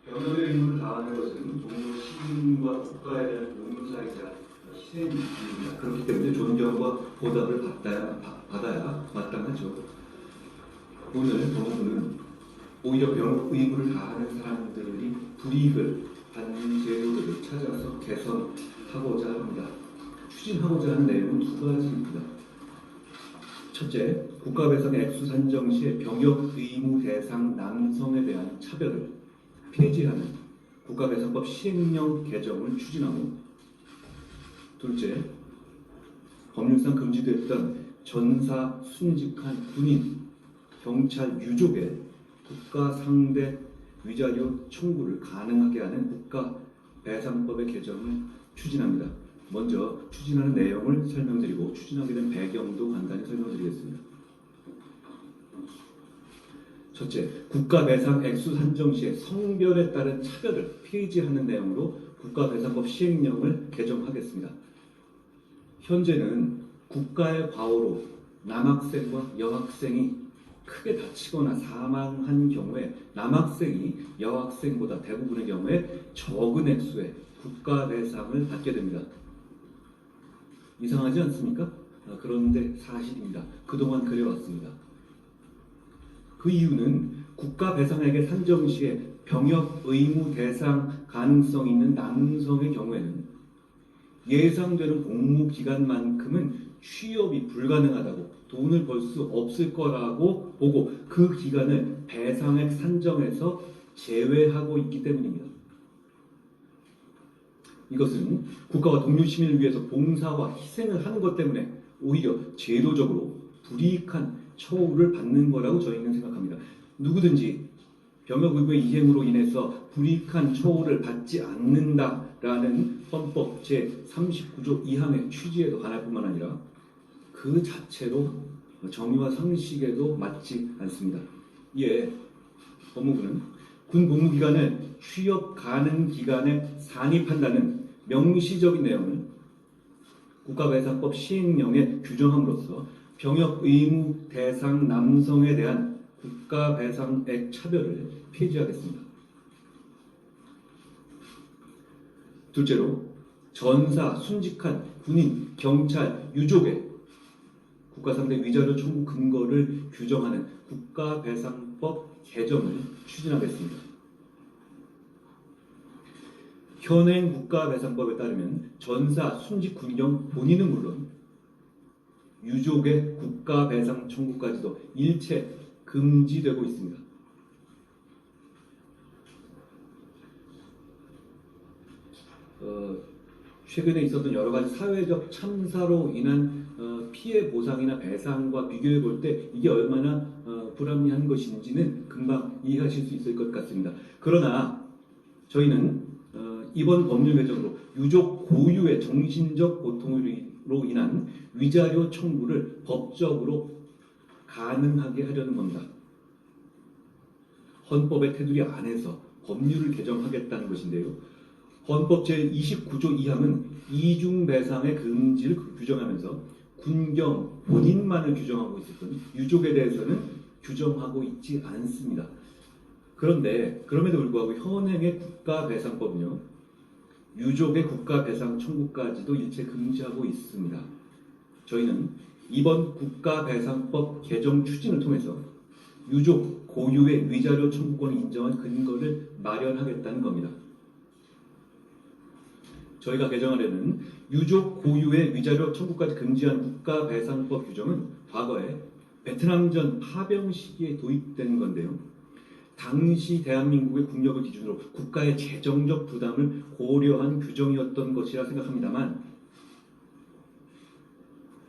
병역의 의무를 다하는 것은 종로 시민과 국가에 대한 용사이자 희생입니다. 그렇기 때문에 존경과 보답을 받아야 마땅하죠. 오늘 법원은 오히려 병역 의무를 다하는 사람들이 불이익을 받는 제도들을 찾아서 개선하고자 합니다. 추진하고자 하는 내용은 두 가지입니다. 첫째, 국가배상 액수 산정 시에 병역 의무 대상 남성에 대한 차별을 폐지하는 국가배상법 시행령 개정을 추진하고, 둘째, 법률상 금지됐던 전사, 순직한 군인, 경찰 유족의 국가 상대 위자료 청구를 가능하게 하는 국가배상법의 개정을 추진합니다. 먼저 추진하는 내용을 설명드리고 추진하게 된 배경도 간단히 설명드리겠습니다. 첫째, 국가배상 액수 산정 시에 성별에 따른 차별을 폐지하는 내용으로 국가배상법 시행령을 개정하겠습니다. 현재는 국가의 과오로 남학생과 여학생이 크게 다치거나 사망한 경우에 남학생이 여학생보다 대부분의 경우에 적은 액수의 국가배상을 받게 됩니다. 이상하지 않습니까? 그런데 사실입니다. 그동안 그래왔습니다. 그 이유는 국가배상액의 산정 시에 병역 의무 대상 가능성이 있는 남성의 경우에는 예상되는 공무 기간만큼은 취업이 불가능하다고, 돈을 벌 수 없을 거라고 보고 그 기간을 배상액 산정에서 제외하고 있기 때문입니다. 이것은 국가와 동료 시민을 위해서 봉사와 희생을 하는 것 때문에 오히려 제도적으로 불이익한 처우를 받는 거라고 저희는 생각합니다. 누구든지 병역 의무의 이행으로 인해서 불이익한 처우를 받지 않는다라는 헌법 제39조 2항의 취지에도 반할 뿐만 아니라 그 자체로 정의와 상식에도 맞지 않습니다. 이에 법무부는 군 복무 기간을 취업 가능 기간에 산입한다는 명시적인 내용을 국가배상법 시행령에 규정함으로써 병역 의무 대상 남성에 대한 국가배상액 차별을 폐지하겠습니다. 둘째로, 전사, 순직한 군인, 경찰, 유족의 국가상대 위자료 청구 근거를 규정하는 국가배상법 개정을 추진하겠습니다. 현행 국가배상법에 따르면 전사, 순직, 군경 본인은 물론 유족의 국가배상 청구까지도 일체 금지되고 있습니다. 최근에 있었던 여러 가지 사회적 참사로 인한 피해 보상이나 배상과 비교해 볼 때 이게 얼마나 불합리한 것인지는 금방 이해하실 수 있을 것 같습니다. 그러나 저희는 이번 법률 개정으로 유족 고유의 정신적 고통으로 인한 위자료 청구를 법적으로 가능하게 하려는 겁니다. 헌법의 테두리 안에서 법률을 개정하겠다는 것인데요. 헌법 제29조 2항은 이중배상의 금지를 규정하면서 군경 본인만을 규정하고 있었던 유족에 대해서는 규정하고 있지 않습니다. 그런데 그럼에도 불구하고 현행의 국가배상법은요, 유족의 국가배상 청구까지도 일체 금지하고 있습니다. 저희는 이번 국가배상법 개정 추진을 통해서 유족 고유의 위자료 청구권을 인정한 근거를 마련하겠다는 겁니다. 저희가 개정하려는 유족 고유의 위자료 청구까지 금지한 국가배상법 규정은 과거에 베트남전 파병 시기에 도입된 건데요. 당시 대한민국의 국력을 기준으로 국가의 재정적 부담을 고려한 규정이었던 것이라 생각합니다만,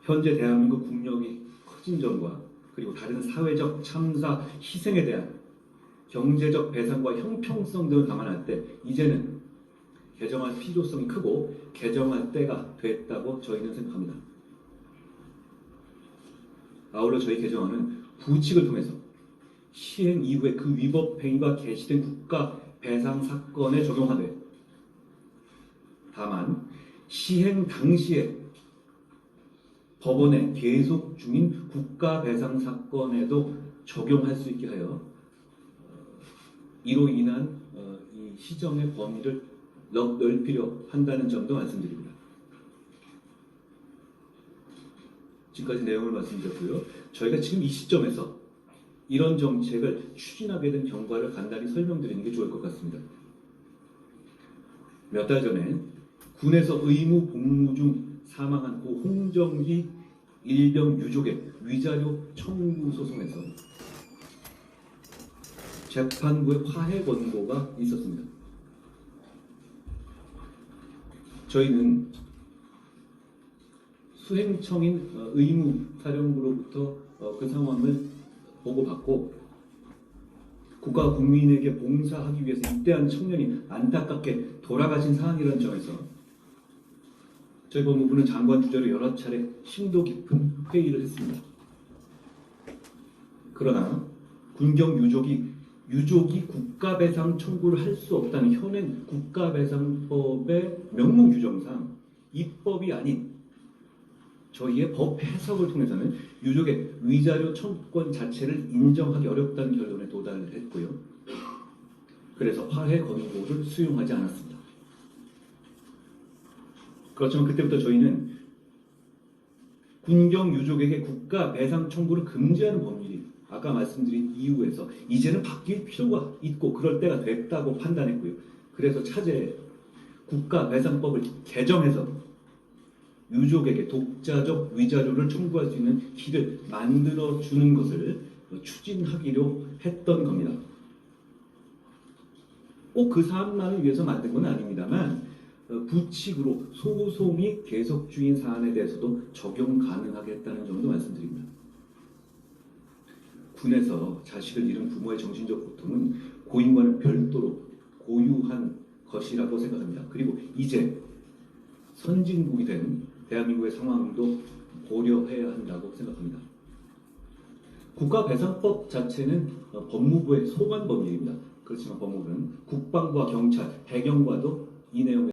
현재 대한민국 국력이 커진 점과 그리고 다른 사회적 참사, 희생에 대한 경제적 배상과 형평성 등을 감안할 때 이제는 개정할 필요성이 크고 개정할 때가 됐다고 저희는 생각합니다. 아울러 저희 개정안은 부칙을 통해서 시행 이후에 그 위법 행위가 개시된 국가 배상 사건에 적용하되, 다만 시행 당시에 법원에 계속 중인 국가 배상 사건에도 적용할 수 있게 하여 이로 인한 이 시정의 범위를 넓히려 한다는 점도 말씀드립니다. 지금까지 내용을 말씀드렸고요. 저희가 지금 이 시점에서 이런 정책을 추진하게 된 경과를 간단히 설명드리는 게 좋을 것 같습니다. 몇 달 전에 군에서 의무 복무 중 사망한 고 홍정기 일병 유족의 위자료 청구 소송에서 재판부의 화해 권고가 있었습니다. 저희는 수행청인 의무사령부로부터 그 상황을 보고받고 국가 국민에게 봉사하기 위해서 입대한 청년이 안타깝게 돌아가신 사안이라는 점에서 저희 법무부는 장관 주재로 여러 차례 심도 깊은 회의를 했습니다. 그러나 군경 유족이 국가배상 청구를 할 수 없다는 현행 국가배상법의 명문 규정상 입법이 아닌 저희의 법 해석을 통해서는 유족의 위자료 청구권 자체를 인정하기 어렵다는 결론에 도달을 했고요. 그래서 화해 권고를 수용하지 않았습니다. 그렇지만 그때부터 저희는 군경 유족에게 국가 배상 청구를 금지하는 법률이 아까 말씀드린 이유에서 이제는 바뀔 필요가 있고 그럴 때가 됐다고 판단했고요. 그래서 차제에 국가 배상법을 개정해서 유족에게 독자적 위자료를 청구할 수 있는 길을 만들어주는 것을 추진하기로 했던 겁니다. 꼭 그 사안만을 위해서 만든 건 아닙니다만 부칙으로 소송이 계속 중인 사안에 대해서도 적용 가능하게 했다는 점도 말씀드립니다. 군에서 자식을 잃은 부모의 정신적 고통은 고인과는 별도로 고유한 것이라고 생각합니다. 그리고 이제 선진국이 된 대한민국의 상황도 고려해야 한다고 생각합니다. 국가배상법 자체는 법무부의 소관 법률입니다. 그렇지만 법무부는 국방부와 경찰, 해경과도 이 내용에